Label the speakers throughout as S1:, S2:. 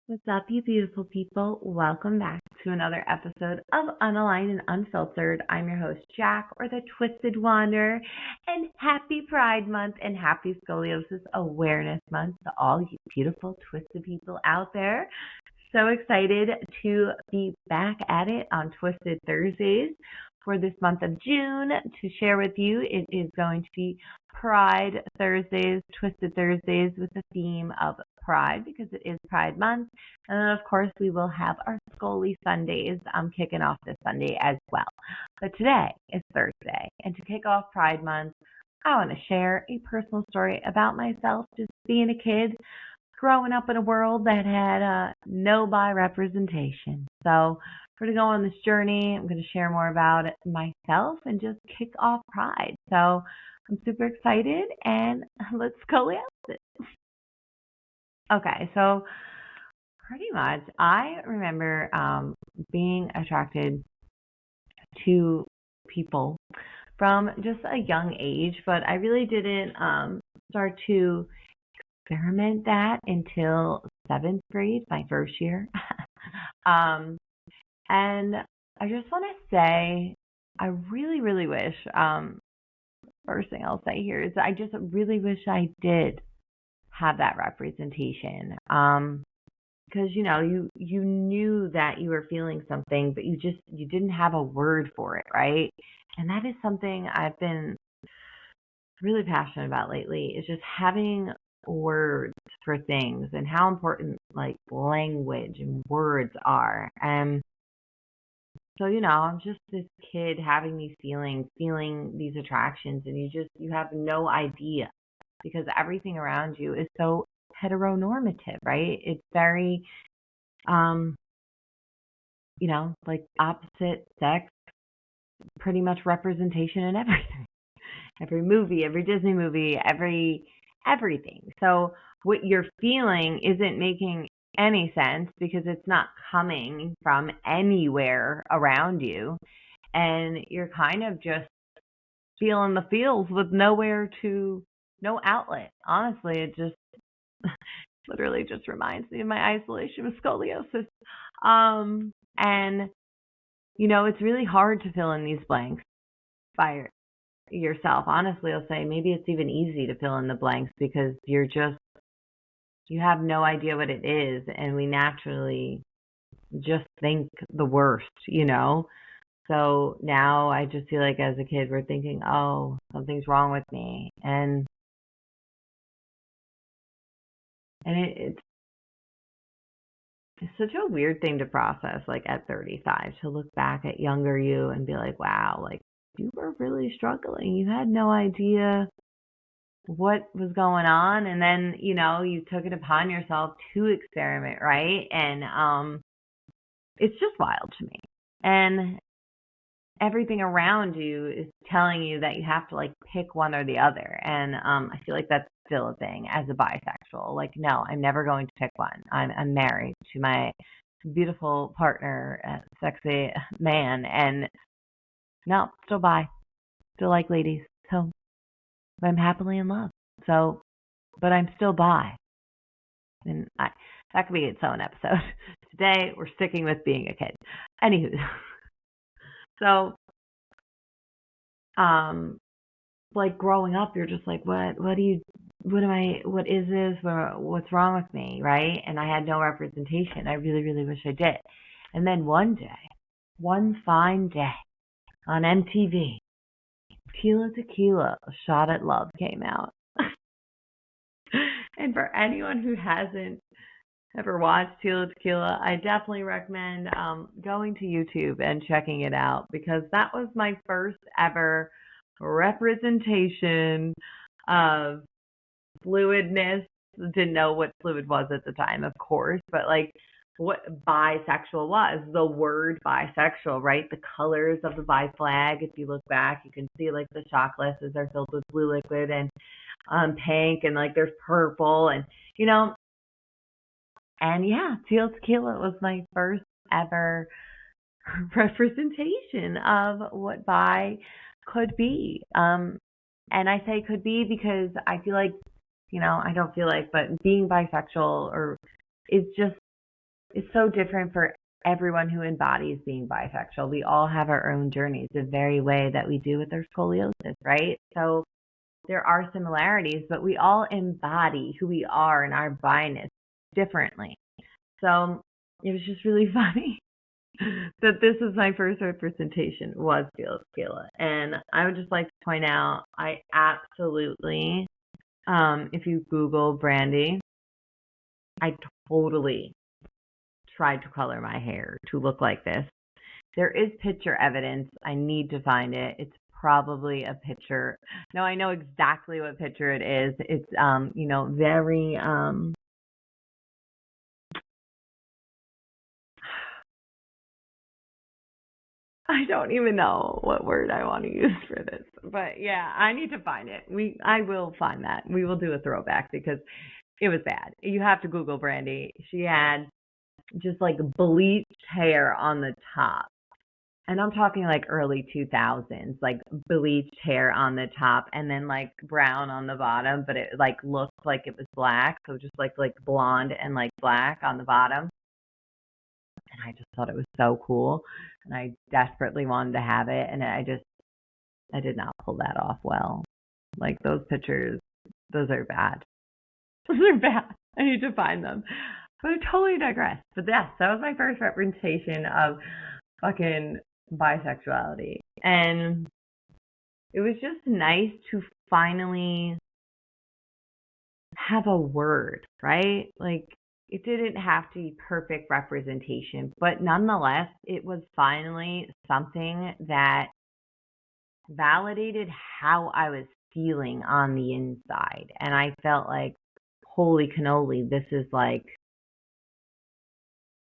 S1: What's up, you beautiful people? Welcome back to another episode of Unaligned and Unfiltered. I'm your host, Jack, or the Twisted Wanderer, and happy Pride Month and happy Scoliosis Awareness Month to all you beautiful, twisted people out there. So excited to be back at it on Twisted Thursdays for this month of June to share with you. It is going to be Pride Thursdays, Twisted Thursdays with the theme of Pride because it is Pride Month. And then, of course, we will have our Scully Sundays kicking off this Sunday as well. But today is Thursday. And to kick off Pride Month, I want to share a personal story about myself, just being a kid, growing up in a world that had no bi representation. So we're going to go on this journey. I'm going to share more about it myself and just kick off Pride. So I'm super excited, and let's go with it. Okay, so pretty much I remember being attracted to people from just a young age, but I really didn't start to experiment that until 7th grade, my first year. And I just want to say, I really, really wish, first thing I'll say here is I just really wish I did have that representation. Because, you knew that you were feeling something, but you didn't have a word for it, right? And that is something I've been really passionate about lately, is just having words for things and how important like language and words are. And so, I'm just this kid having these feelings, feeling these attractions, and you have no idea because everything around you is so heteronormative, right? It's very, like opposite sex, pretty much representation in everything. Every movie, every Disney movie, everything. So what you're feeling isn't making any sense because it's not coming from anywhere around you. And you're kind of just feeling the feels with no outlet. Honestly, it just literally just reminds me of my isolation with scoliosis. And, it's really hard to fill in these blanks by yourself. Honestly, I'll say maybe it's even easy to fill in the blanks because you have no idea what it is, and we naturally just think the worst, So now I just feel like as a kid, we're thinking, oh, something's wrong with me. And it's such a weird thing to process, like at 35, to look back at younger you and be like, wow, like you were really struggling. You had no idea what was going on. And then, you took it upon yourself to experiment, right? And it's just wild to me. And everything around you is telling you that you have to like pick one or the other. And I feel like that's still a thing as a bisexual. Like, no, I'm never going to pick one. I'm married to my beautiful partner, sexy man, and no, still bi, still like ladies. So I'm happily in love. So, but I'm still bi. And that could be its own episode. Today, we're sticking with being a kid. Anywho, so, like growing up, you're just like, what is this? What's wrong with me, right? And I had no representation. I really, really wish I did. And then one fine day, on MTV, Tequila, A Shot at Love came out. And for anyone who hasn't ever watched Tequila, I definitely recommend going to YouTube and checking it out because that was my first ever representation of fluidness. Didn't know what fluid was at the time, of course, but like what bisexual was, the word bisexual, right? The colors of the bi flag, if you look back, you can see like the shot glasses are filled with blue liquid and pink, and like there's purple, and and yeah, Tequila was my first ever representation of what bi could be. And I say could be because I feel like, I don't feel like, but being bisexual is just is so different for everyone who embodies being bisexual. We all have our own journeys, the very way that we do with our scoliosis, right? So there are similarities, but we all embody who we are and our bi-ness differently. So it was just really funny that this is my first representation was Tequila. And I would just like to point out, I absolutely, if you Google Brandy, I totally tried to color my hair to look like this. There is picture evidence. I need to find it. It's probably a picture. No, I know exactly what picture it is. It's, very, I don't even know what word I want to use for this. But yeah, I need to find it. I will find that. We will do a throwback because it was bad. You have to Google Brandy. She had just like bleached hair on the top. And I'm talking like early 2000s, like bleached hair on the top and then like brown on the bottom, but it like looked like it was black. So just like blonde and like black on the bottom. And I just thought it was so cool. And I desperately wanted to have it. And I did not pull that off well. Like those pictures, those are bad. Those are bad. I need to find them. But I totally digress. But yes, that was my first representation of fucking bisexuality. And it was just nice to finally have a word, right? Like, it didn't have to be perfect representation, but nonetheless, it was finally something that validated how I was feeling on the inside. And I felt like, holy cannoli, this is like,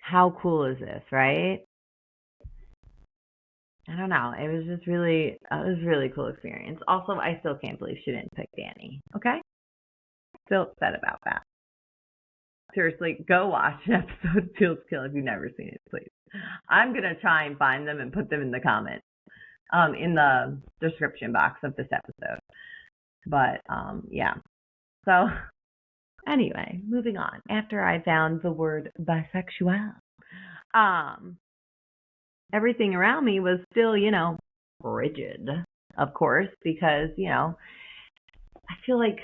S1: how cool is this, right? I don't know. It was just really, it was a really cool experience. Also, I still can't believe she didn't pick Danny. Okay? Still upset about that. Seriously, go watch an episode of Tequila if you've never seen it, please. I'm going to try and find them and put them in the comments, in the description box of this episode. But, yeah. So, anyway, moving on. After I found the word bisexual, everything around me was still, rigid, of course, because, I feel like,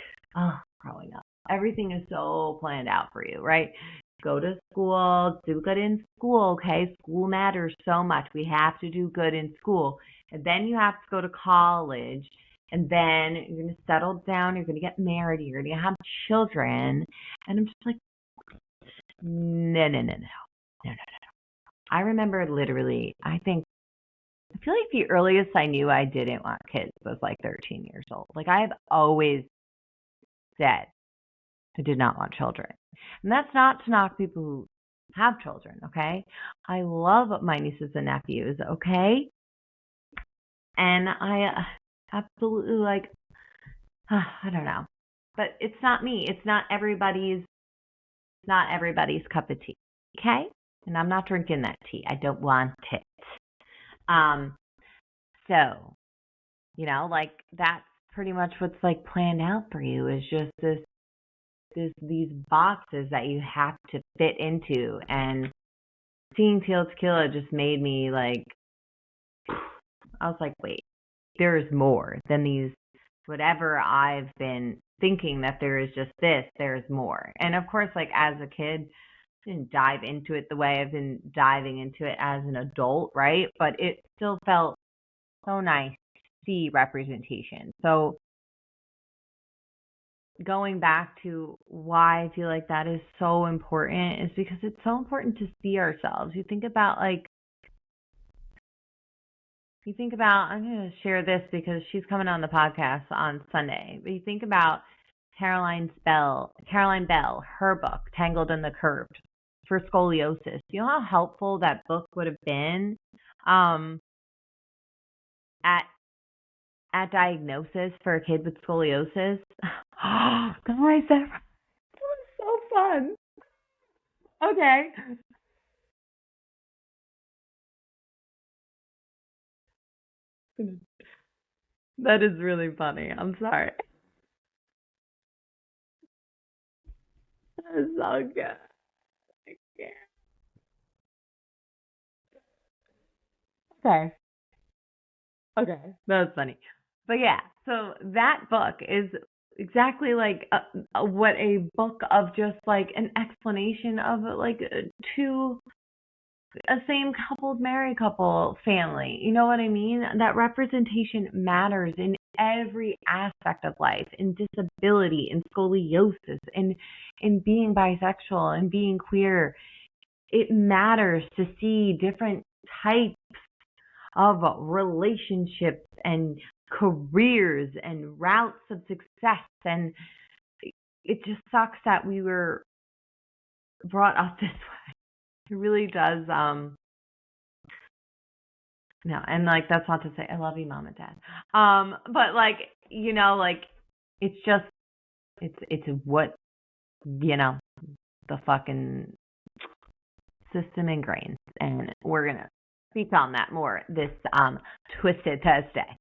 S1: growing up, everything is so planned out for you, right? Go to school, do good in school, okay? School matters so much. We have to do good in school. And then you have to go to college, and then you're going to settle down, you're going to get married, you're going to have children. And I'm just like, no. I remember literally, I feel like the earliest I knew I didn't want kids was like 13 years old. Like, I have always said I did not want children. And that's not to knock people who have children, okay? I love my nieces and nephews, okay? And I absolutely I don't know. But it's not me. It's not everybody's cup of tea, okay? And I'm not drinking that tea. I don't want it. So, that's pretty much what's like planned out for you is just these boxes that you have to fit into. And seeing Tequila just made me like, I was like, wait, there's more than these, whatever I've been thinking that there is just this, there's more. And of course, like as a kid, I didn't dive into it the way I've been diving into it as an adult, right? But it still felt so nice to see representation. So going back to why I feel like that is so important is because it's so important to see ourselves. You think about, I'm going to share this because she's coming on the podcast on Sunday, but you think about Caroline Bell, her book, Tangled in the Curved, for scoliosis. You know how helpful that book would have been at diagnosis for a kid with scoliosis? Guys, that was so fun. Okay. That is really funny. I'm sorry. That is so good. I can't. Okay. Okay. That was funny. But yeah, so that book is exactly like what a book of just like an explanation of like two a same coupled married couple family. You know what I mean? That representation matters in every aspect of life, in disability, in scoliosis, in being bisexual and being queer. It matters to see different types of relationships and careers and routes of success. And it just sucks that we were brought up this way. It really does. No, and like that's not to say I love you, mom and dad. But like like it's just it's what the fucking system ingrains, and we're gonna speak on that more this Twisted Thursday,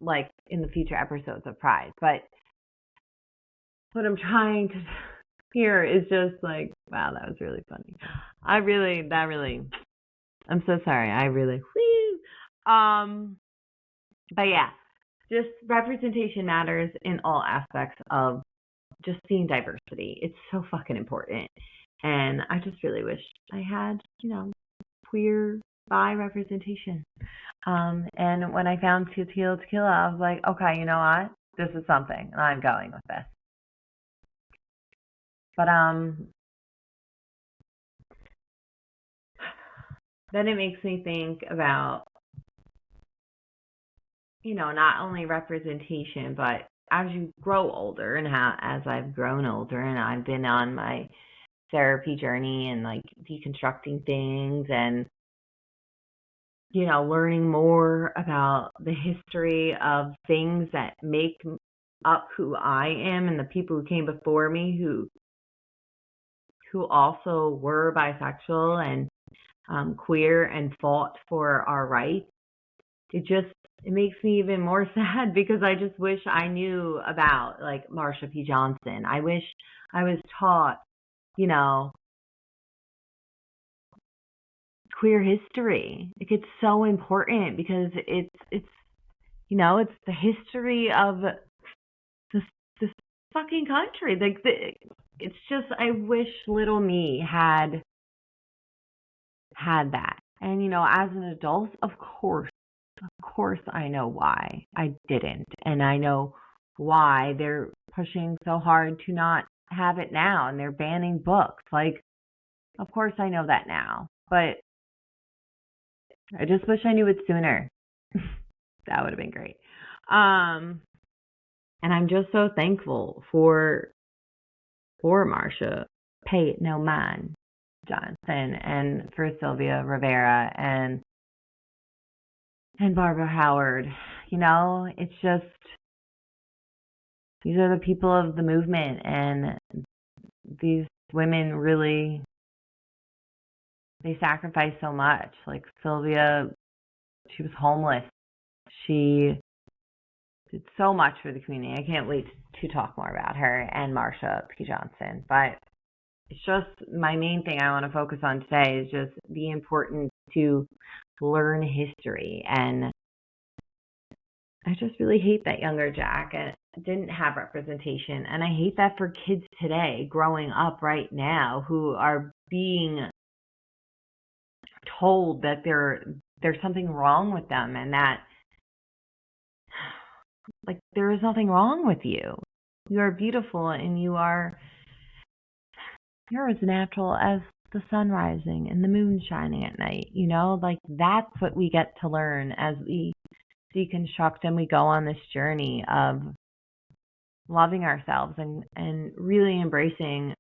S1: like in the future episodes of Pride. But what I'm trying to here is just like, wow, that was really funny. I'm so sorry. But yeah, just representation matters in all aspects of just seeing diversity. It's so fucking important. And I just really wish I had, queer bi representation. And when I found Tequila, I was like, okay, you know what? This is something, and I'm going with this. But then it makes me think about, not only representation, but as you grow older and as I've grown older and I've been on my therapy journey and like deconstructing things and, learning more about the history of things that make up who I am and the people who came before me who also were bisexual and queer and fought for our rights. It makes me even more sad because I just wish I knew about like Marsha P. Johnson. I wish I was taught, queer history. Like it's so important because it's it's the history of this fucking country. Like it's just I wish little me had that. And as an adult, of course I know why I didn't. And I know why they're pushing so hard to not have it now and they're banning books. Like, of course I know that now. But I just wish I knew it sooner. That would have been great. And I'm just so thankful for Marsha Pay It No Mind Johnson and for Sylvia Rivera and Barbara Howard. It's just these are the people of the movement, and these women really they sacrifice so much. Like Sylvia, she was homeless. She did so much for the community. I can't wait to talk more about her and Marsha P. Johnson. But it's just my main thing I want to focus on today is just the importance to learn history. And I just really hate that younger Jack didn't have representation. And I hate that for kids today growing up right now who are being told that there's something wrong with them and that like there is nothing wrong with you. You are beautiful and you're as natural as the sun rising and the moon shining at night, like that's what we get to learn as we deconstruct and we go on this journey of loving ourselves and really embracing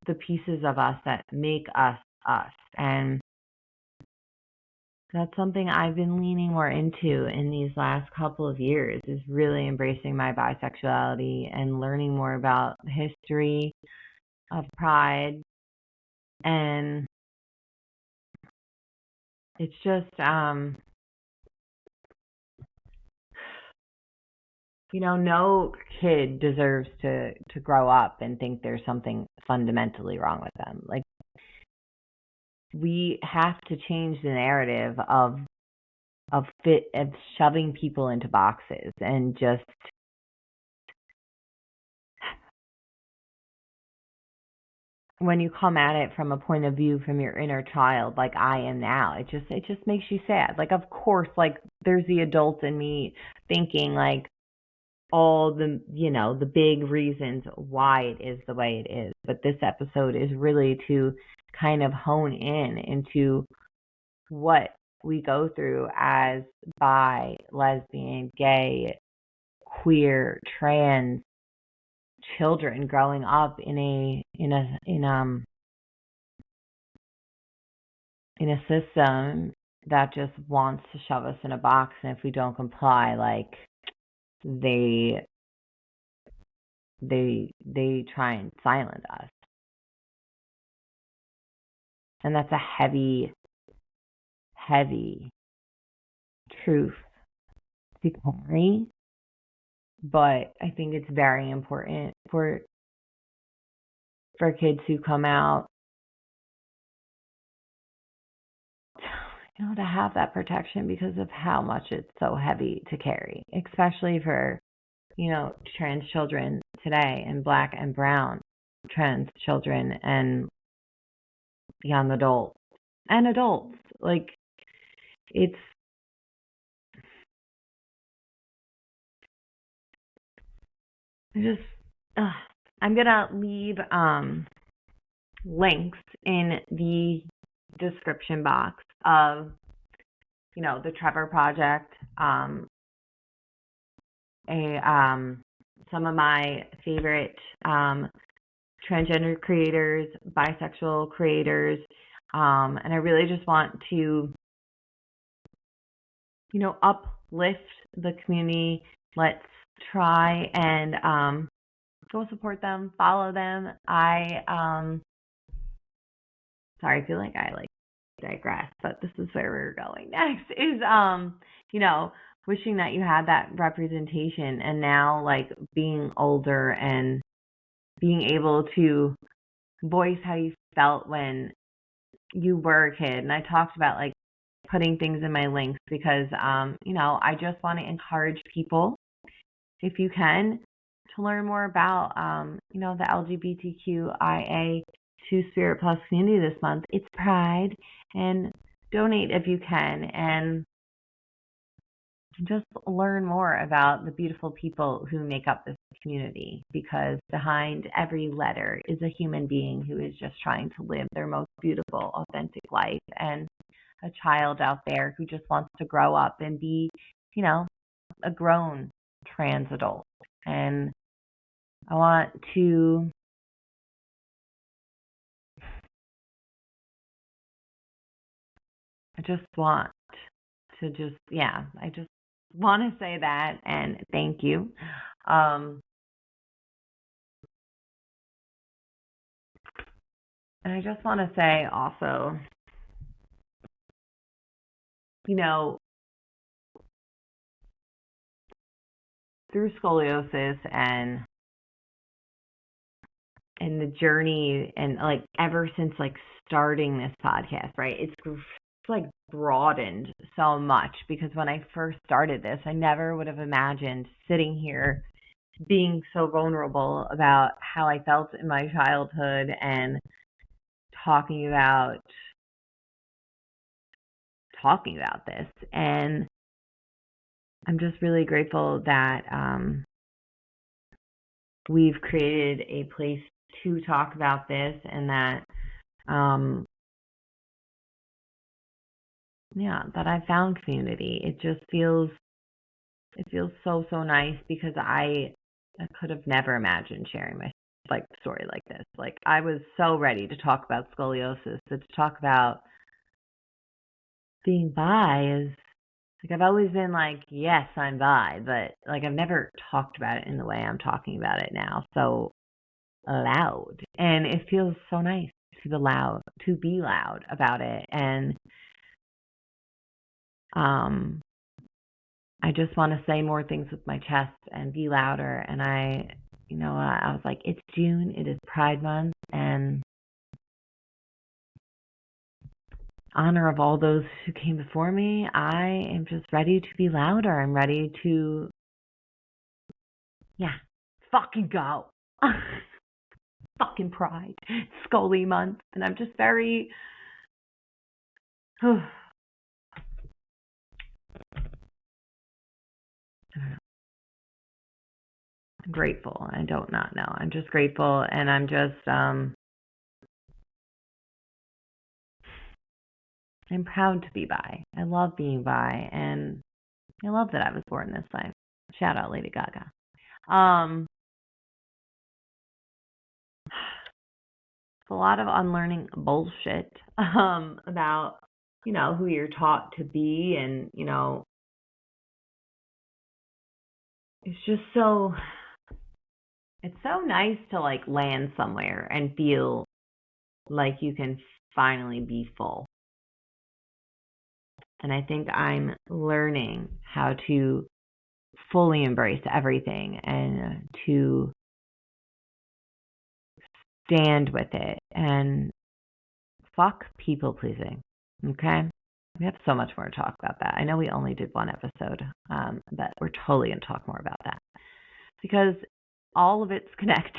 S1: the pieces of us that make us us. And that's something I've been leaning more into in these last couple of years is really embracing my bisexuality and learning more about the history of Pride. And it's just, no kid deserves to grow up and think there's something fundamentally wrong with them. Like, we have to change the narrative of shoving people into boxes, and just when you come at it from a point of view from your inner child, like I am now, it just makes you sad. Like, of course, like, there's the adult in me thinking like all the, the big reasons why it is the way it is. But this episode is really to kind of hone in into what we go through as bi, lesbian, gay, queer, trans children growing up in a system that just wants to shove us in a box, and if we don't comply, like, they try and silence us. And that's a heavy truth to carry. But I think it's very important for kids who come out, to have that protection, because of how much it's so heavy to carry, especially for, trans children today, and Black and brown trans children, and young adults and adults. Like, it's just I'm gonna leave links in the description box of the Trevor Project, some of my favorite transgender creators, bisexual creators, and I really just want to uplift the community. Let's try and go support them, follow them. Sorry, I feel like I digress, but this is where we're going next, is wishing that you had that representation, and now, like, being older and being able to voice how you felt when you were a kid. And I talked about, like, putting things in my links because I just want to encourage people, if you can, to learn more about the LGBTQIA2 Spirit Plus community this month. It's Pride, and donate if you can, and just learn more about the beautiful people who make up this community, because behind every letter is a human being who is just trying to live their most beautiful, authentic life, and a child out there who just wants to grow up and be, a grown trans adult. And I just want to say that, and thank you. And I just want to say also, through scoliosis and the journey, and like ever since like starting this podcast, right? It's like broadened so much, because when I first started this, I never would have imagined sitting here being so vulnerable about how I felt in my childhood, and talking about this. And I'm just really grateful that we've created a place to talk about this, and that that I found community. It just feels so nice, because I could have never imagined sharing my story like this. Like, I was so ready to talk about scoliosis, to talk about being bi. Is like, I've always been like, yes, I'm bi, but like, I've never talked about it in the way I'm talking about it now, so loud. And it feels so nice to be loud about it. And I just want to say more things with my chest and be louder. And I was like, it's June, it is Pride Month, and honor of all those who came before me, I am just ready to be louder. I'm ready to, fucking go. Fucking pride. Scully month. And I'm just very, I don't know. I'm grateful. I don't not know. I'm just grateful, and I'm just, I'm proud to be bi. I love being bi, and I love that I was born this way. Shout out Lady Gaga. It's a lot of unlearning bullshit about, who you're taught to be, and, it's just so, it's so nice to like land somewhere and feel like you can finally be full. And I think I'm learning how to fully embrace everything and to stand with it and fuck people pleasing. Okay? We have so much more to talk about that. I know we only did one episode, but we're totally going to talk more about that because all of it's connected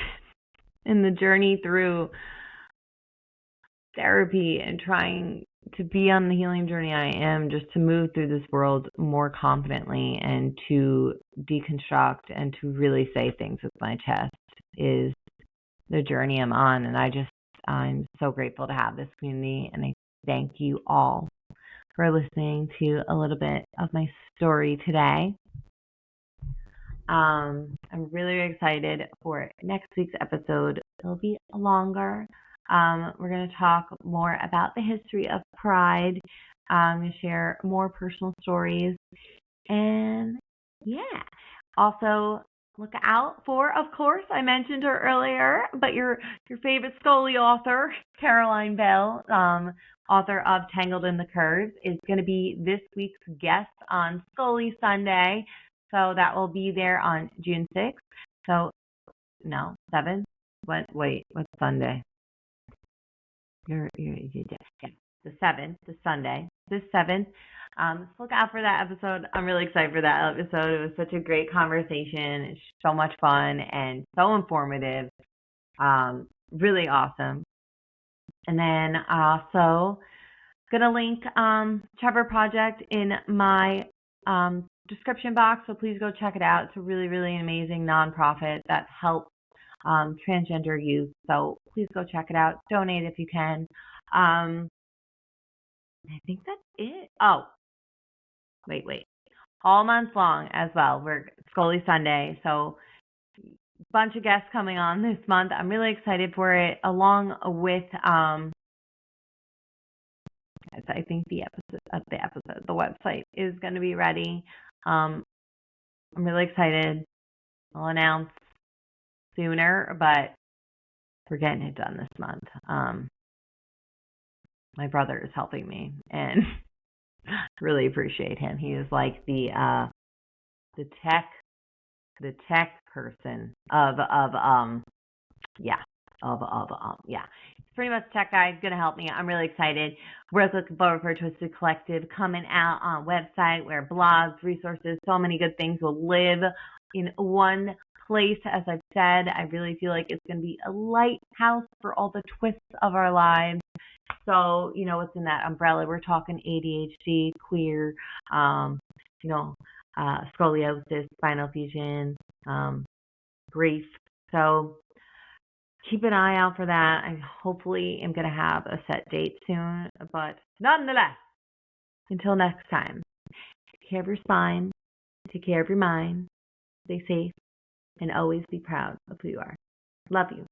S1: in the journey through therapy and trying to be on the healing journey I am, just to move through this world more confidently and to deconstruct and to really say things with my chest is the journey I'm on. And I'm so grateful to have this community, and I thank you all for listening to a little bit of my story today. I'm really excited for next week's episode. It'll be longer. We're going to talk more about the history of Pride, and share more personal stories. And also look out for, of course, I mentioned her earlier, but your favorite Scully author, Caroline Bell, author of Tangled in the Curves, is going to be this week's guest on Scully Sunday. So that will be there on June 6th. So, no, 7th? What's Sunday? The 7th, the Sunday, this 7th. So look out for that episode. I'm really excited for that episode. It was such a great conversation. It's so much fun and so informative. Really awesome. And then also going to link Trevor Project in my description box. So please go check it out. It's a really, really amazing nonprofit that helps transgender youth. So please go check it out. Donate if you can. I think that's it. Oh, wait. All month long as well. We're Scully Sunday. So bunch of guests coming on this month. I'm really excited for it, along with I think the website is going to be ready. I'm really excited. I'll announce sooner, but we're getting it done this month. My brother is helping me, and really appreciate him. He is like the tech person He's pretty much a tech guy. He's gonna help me. I'm really excited. We're looking forward for Twisted Collective coming out on a website where blogs, resources, so many good things will live in one place. As I've said, I really feel like it's going to be a lighthouse for all the twists of our lives. So, what's in that umbrella? We're talking ADHD, queer, scoliosis, spinal fusion, grief. So keep an eye out for that. I hopefully am going to have a set date soon. But nonetheless, until next time, take care of your spine, take care of your mind, stay safe, and always be proud of who you are. Love you.